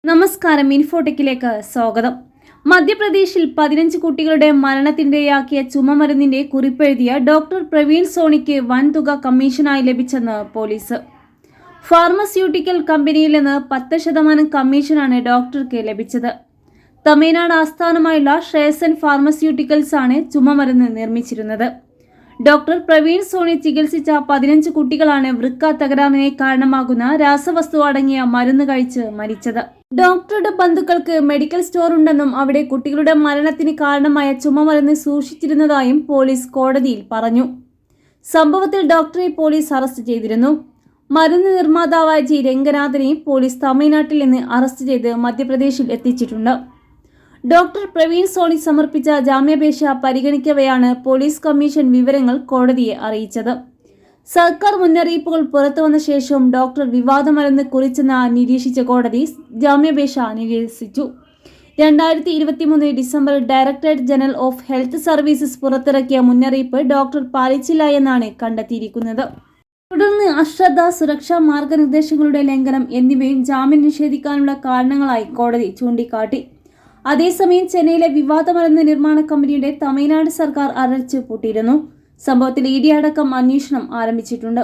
നമസ്കാരം, ഇൻഫോടെക്കിലേക്ക് സ്വാഗതം. മധ്യപ്രദേശിൽ 15 കുട്ടികളുടെ മരണത്തിനിടയാക്കിയ ചുമമരുന്നിന്റെ കുറിപ്പെഴുതിയ ഡോക്ടർ പ്രവീൺ സോണിക്ക് വൻതുക കമ്മീഷനായി ലഭിച്ചെന്ന് പോലീസ്. ഫാർമസ്യൂട്ടിക്കൽ കമ്പനിയിൽ നിന്ന് 10% കമ്മീഷനാണ് ഡോക്ടർക്ക് ലഭിച്ചത്. തമിഴ്നാട് ആസ്ഥാനമായുള്ള ഷേസൻ ഫാർമസ്യൂട്ടിക്കൽസ് ആണ് ചുമമരുന്ന് നിർമ്മിച്ചിരുന്നത്. ഡോക്ടർ പ്രവീൺ സോണി ചികിത്സിച്ച 15 കുട്ടികളാണ് വൃക്ക തകരാറിനെ കാരണമാകുന്ന രാസവസ്തു അടങ്ങിയ മരുന്ന് കഴിച്ച് മരിച്ചത്. ഡോക്ടറുടെ ബന്ധുക്കൾക്ക് മെഡിക്കൽ സ്റ്റോർ ഉണ്ടെന്നും അവിടെ കുട്ടികളുടെ മരണത്തിന് കാരണമായ ചുമമരുന്ന് സൂക്ഷിച്ചിരുന്നതായും പോലീസ് കോടതിയിൽ പറഞ്ഞു. സംഭവത്തിൽ ഡോക്ടറെ പോലീസ് അറസ്റ്റ് ചെയ്തിരുന്നു. മരുന്ന് നിർമ്മാതാവായ ജി രംഗനാഥനെ പോലീസ് തമിഴ്നാട്ടിൽ നിന്ന് അറസ്റ്റ് ചെയ്ത് മധ്യപ്രദേശിൽ എത്തിച്ചിട്ടുണ്ട്. ഡോക്ടർ പ്രവീൺ സോണി സമർപ്പിച്ച ജാമ്യാപേക്ഷ പരിഗണിക്കവെയാണ് പോലീസ് കമ്മീഷൻ വിവരങ്ങൾ കോടതിയെ അറിയിച്ചത്. സർക്കാർ മുന്നറിയിപ്പുകൾ പുറത്തുവന്ന ശേഷം ഡോക്ടർ വിവാദമരുന്ന് കുറിച്ചെന്ന് നിരീക്ഷിച്ച കോടതി ജാമ്യാപേക്ഷ നിരസിച്ചു. 2023 ഡിസംബറിൽ directorate general of health services പുറത്തിറക്കിയ മുന്നറിയിപ്പ് ഡോക്ടർ പാലിച്ചില്ല എന്നാണ് കണ്ടെത്തിയിരിക്കുന്നത്. തുടർന്ന് അശ്രദ്ധ, സുരക്ഷാ മാർഗനിർദ്ദേശങ്ങളുടെ ലംഘനം എന്നിവയും ജാമ്യം നിഷേധിക്കാനുള്ള കാരണങ്ങളായി കോടതി ചൂണ്ടിക്കാട്ടി. അതേസമയം ചെന്നൈയിലെ വിവാദമരുന്ന് നിർമ്മാണ കമ്പനിയുടെ തമിഴ്നാട് സർക്കാർ അടച്ചു പൂട്ടിയിരുന്നു. സംഭവത്തിൽ ഇഡി അടക്കം അന്വേഷണം ആരംഭിച്ചിട്ടുണ്ട്.